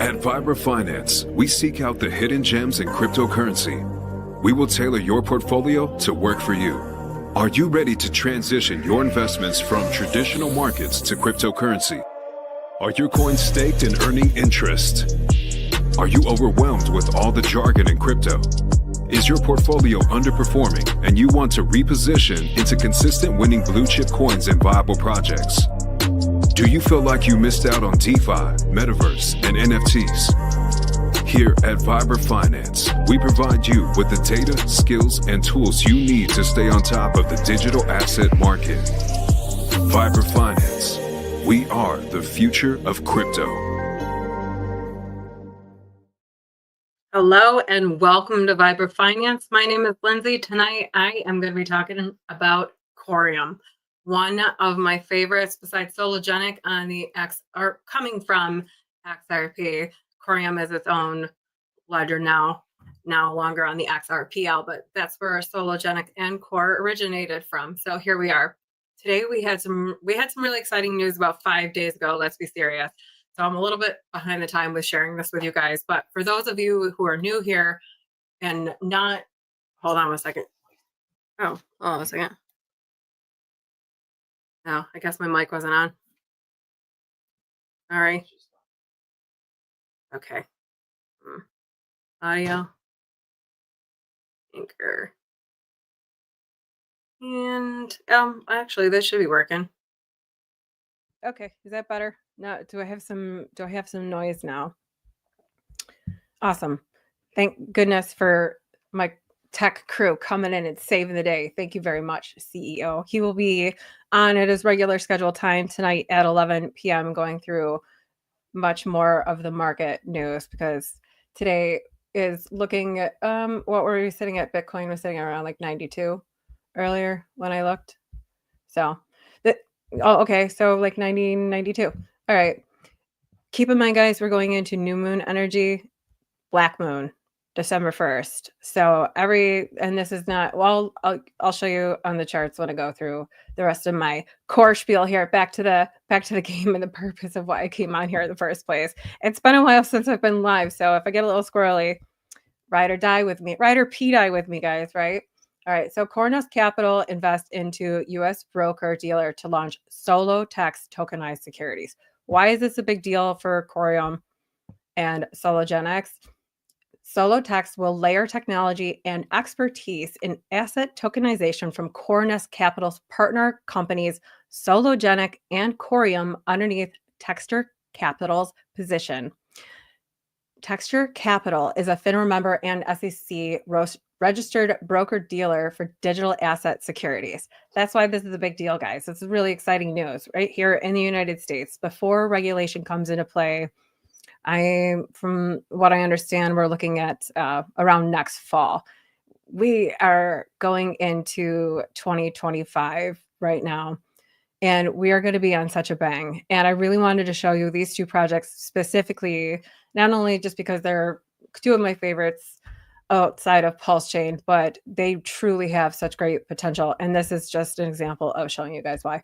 At Vibra Finance, we seek out the hidden gems in cryptocurrency. We will tailor your portfolio to work for you. Are you ready to transition your investments from traditional markets to cryptocurrency? Are your coins staked and earning interest? Are you overwhelmed with all the jargon in crypto? Is your portfolio underperforming and you want to reposition into consistent winning blue chip coins and viable projects? Do you feel like you missed out on DeFi, Metaverse, and NFTs? Here at Vibra Finance, we provide you with the data, skills, and tools you need to stay on top of the digital asset market. Vibra Finance, we are the future of crypto. Hello and welcome to Vibra Finance. My name is Lindsay. Tonight I am going to be talking about Coreum, one of my favorites besides SoloGenic on the coming from XRP. Coreum is its own ledger now, no longer on the XRPL, but that's where SoloGenic and Core originated from. So here we are. Today we had some really exciting news about 5 days ago. Let's be serious. So I'm a little bit behind the time with sharing this with you guys. But for those of you who are new here and not, hold on a second. Oh, hold on a second. No, I guess my mic wasn't on. All right. Okay. Audio. Anchor. And actually this should be working. Okay, is that better? Now do I have some noise now? Awesome. Thank goodness for my tech crew coming in and saving the day. Thank you very much, CEO. He will be on at his regular scheduled time tonight at 11 p.m. going through much more of the market news, because today is looking at what were we sitting at? Bitcoin was sitting around like 92 earlier when I looked. So okay, so like 90, 92. All right. Keep in mind, guys, we're going into new moon energy, black moon, December 1st. So and this is not, well, I'll show you on the charts when I go through the rest of my core spiel here. Back to the game and the purpose of why I came on here in the first place. It's been a while since I've been live, so if I get a little squirrely, ride or die with me, guys, right? All right, so CoreNest Capital invests into U.S. broker-dealer to launch SoloTex tokenized securities. Why is this a big deal for Coreum and SoloGenics? SoloTex will layer technology and expertise in asset tokenization from CoreNest Capital's partner companies SoloGenic and Coreum underneath Texture Capital's position. Texture Capital is a FINRA member and SEC registered broker-dealer for digital asset securities. That's why this is a big deal, guys. This is really exciting news right here in the United States. Before regulation comes into play, from what I understand, we're looking at around next fall. We are going into 2025 right now, and we are going to be on such a bang. And I really wanted to show you these two projects specifically, not only just because they're two of my favorites outside of Pulse Chain, but they truly have such great potential. And this is just an example of showing you guys why.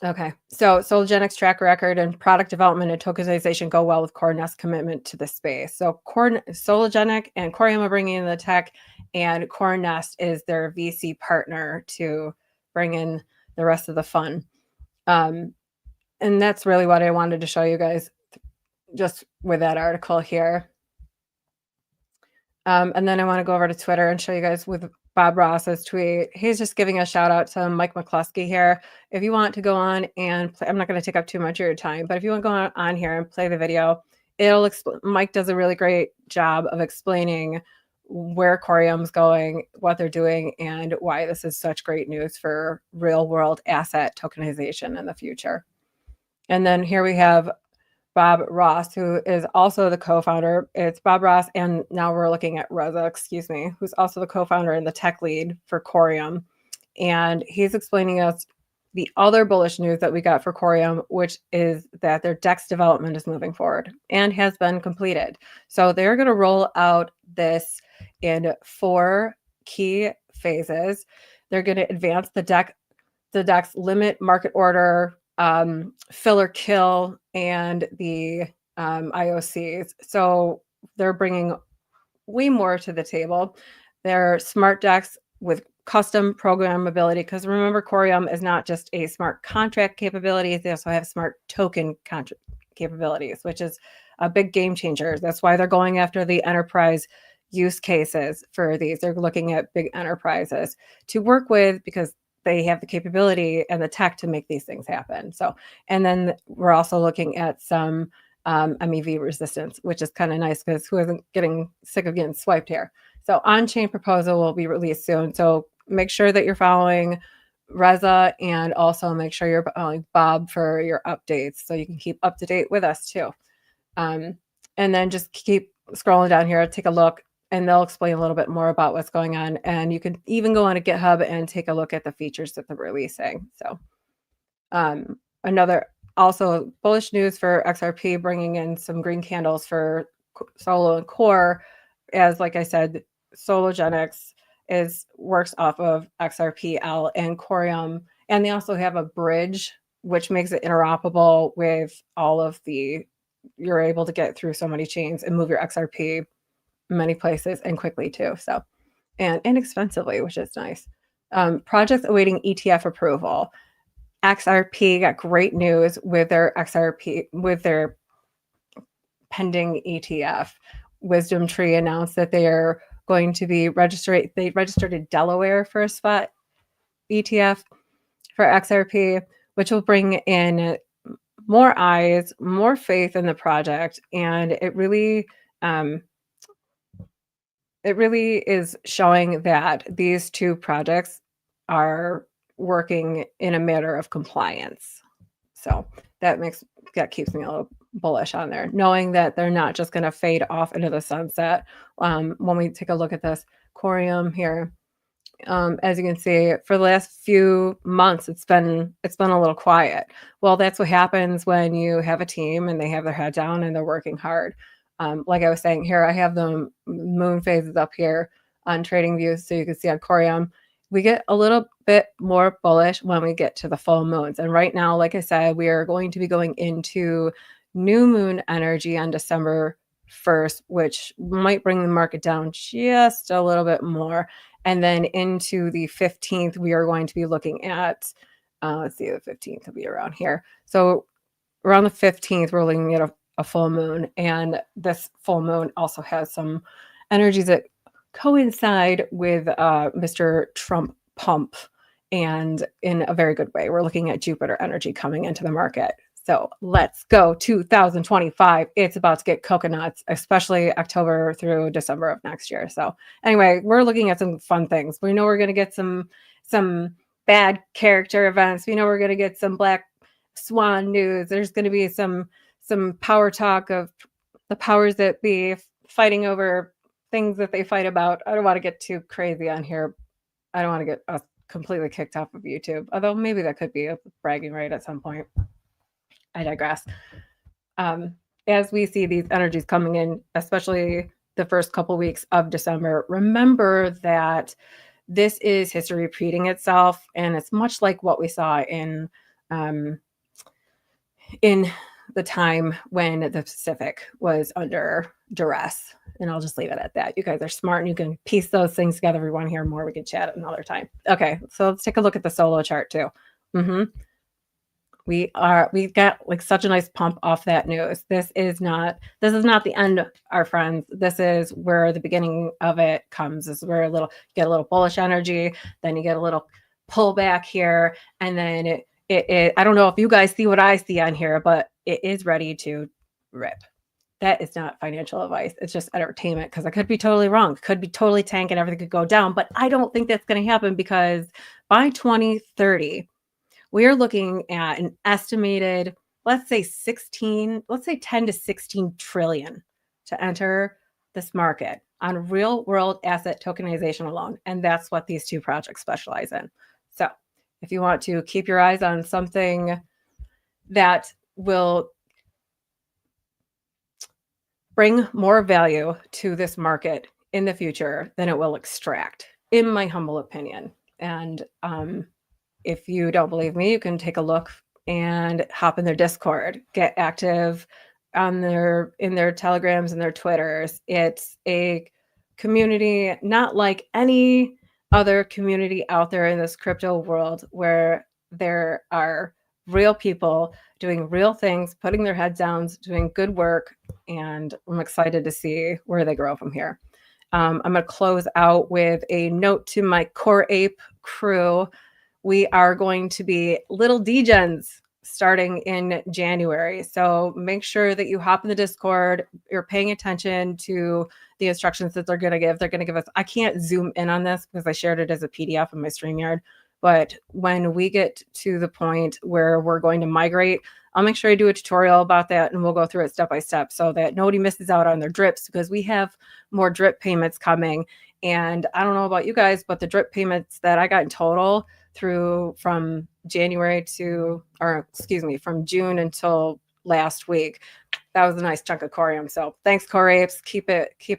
Okay, so SoloGenic's track record and product development and tokenization go well with CoreNest's commitment to the space. So SoloGenic and Coreum are bringing in the tech, and CoreNest is their VC partner to bring in the rest of the fun. And that's really what I wanted to show you guys just with that article here. And then I want to go over to Twitter and show you guys with Bob Ross's tweet. He's just giving a shout out to Mike McCluskey here. If you want to go on and play, I'm not going to take up too much of your time, but if you want to go on here and play the video, Mike does a really great job of explaining where Coreum's going, what they're doing, and why this is such great news for real world asset tokenization in the future. And then here we have Bob Ross, who is also the co-founder. It's Bob Ross, and now we're looking at Rosa, who's also the co-founder and the tech lead for Coreum. And he's explaining us the other bullish news that we got for Coreum, which is that their DEX development is moving forward and has been completed. So they're going to roll out this in 4 key phases. They're going to advance the DEX limit market order, fill or kill, and the IOCs. So they're bringing way more to the table. They're smart DEX with custom programmability, because remember, Coreum is not just a smart contract capability, they also have smart token capabilities, which is a big game changer. That's why they're going after the enterprise use cases for these. They're looking at big enterprises to work with, because they have the capability and the tech to make these things happen. So, and then we're also looking at some MEV resistance, which is kind of nice, because who isn't getting sick of getting swiped here? So on-chain proposal will be released soon. So make sure that you're following Reza, and also make sure you're following Bob for your updates, so you can keep up to date with us too. And then just keep scrolling down here, take a look, and they'll explain a little bit more about what's going on. And you can even go on a GitHub and take a look at the features that they're releasing. So another also bullish news for XRP, bringing in some green candles for Solo and Core, as like I said, SoloGenX works off of XRPL and Coreum, and they also have a bridge which makes it interoperable with all of the. You're able to get through so many chains and move your XRP many places and quickly too. So, and inexpensively, which is nice. Projects awaiting ETF approval. XRP got great news with their XRP, with their pending ETF. Wisdom Tree announced that they are going to be registered. They registered in Delaware for a spot ETF for XRP, which will bring in more eyes, more faith in the project, and it really is showing that these two projects are working in a matter of compliance. So that keeps me a little bullish on there, knowing that they're not just going to fade off into the sunset. When we take a look at this Coreum here, as you can see, for the last few months, it's been a little quiet. Well, that's what happens when you have a team and they have their head down and they're working hard. Like I was saying here, I have the moon phases up here on TradingView, so you can see on Coreum, we get a little bit more bullish when we get to the full moons. And right now, like I said, we are going to be going into new moon energy on December 1st, which might bring the market down just a little bit more. And then into the 15th, we are going to be looking at, let's see, the 15th will be around here. So around the 15th, we're looking at a full moon. And this full moon also has some energies that coincide with Mr. Trump pump, and in a very good way. We're looking at Jupiter energy coming into the market. So let's go 2025. It's about to get coconuts, especially October through December of next year. So anyway, we're looking at some fun things. We know we're going to get some bad character events. We know we're going to get some black swan news. There's going to be some power talk of the powers that be fighting over things that they fight about. I don't want to get too crazy on here. I don't want to get us completely kicked off of YouTube, although maybe that could be a bragging right at some point. I digress. As we see these energies coming in, especially the first couple weeks of December, remember that this is history repeating itself, and it's much like what we saw in the time when the Pacific was under duress. And I'll just leave it at that. You guys are smart and you can piece those things together. If you want to hear more, we can chat another time. Okay, so let's take a look at the solo chart too. We got like such a nice pump off that news. This is not the end, our friends. This is where the beginning of it comes. This is where you get a little bullish energy, then you get a little pullback here, and then it I don't know if you guys see what I see on here, but it is ready to rip. That is not financial advice. It's just entertainment, because I could be totally wrong. It could be totally tank and everything could go down, but I don't think that's going to happen, because by 2030, we are looking at an estimated, let's say 10 to 16 trillion to enter this market on real world asset tokenization alone. And that's what these two projects specialize in. So if you want to keep your eyes on something that will bring more value to this market in the future than it will extract, in my humble opinion. And if you don't believe me, you can take a look and hop in their Discord, get active, in their Telegrams and their Twitters. It's a community not like any other community out there in this crypto world, where there are real people doing real things, putting their heads down, doing good work, and I'm excited to see where they grow from here. I'm going to close out with a note to my Core Ape crew. We are going to be little degens starting in January. So make sure that you hop in the Discord. You're paying attention to the instructions that they're going to give. They're going to give us, I can't zoom in on this because I shared it as a PDF in my StreamYard. But when we get to the point where we're going to migrate, I'll make sure I do a tutorial about that, and we'll go through it step by step so that nobody misses out on their drips, because we have more drip payments coming. And I don't know about you guys, but the drip payments that I got in total from June until last week, that was a nice chunk of Coreum. So thanks, Core Apes. Keep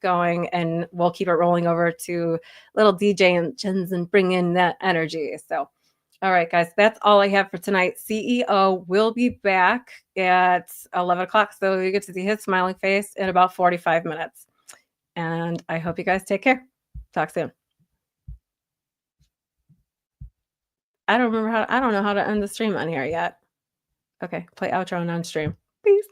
going, and we'll keep it rolling over to little DJ and bring in that energy. So, all right, guys, that's all I have for tonight. CEO will be back at 11 o'clock, so you get to see his smiling face in about 45 minutes. And I hope you guys take care. Talk soon. I don't know how to end the stream on here yet. Okay, play outro and on stream. Peace.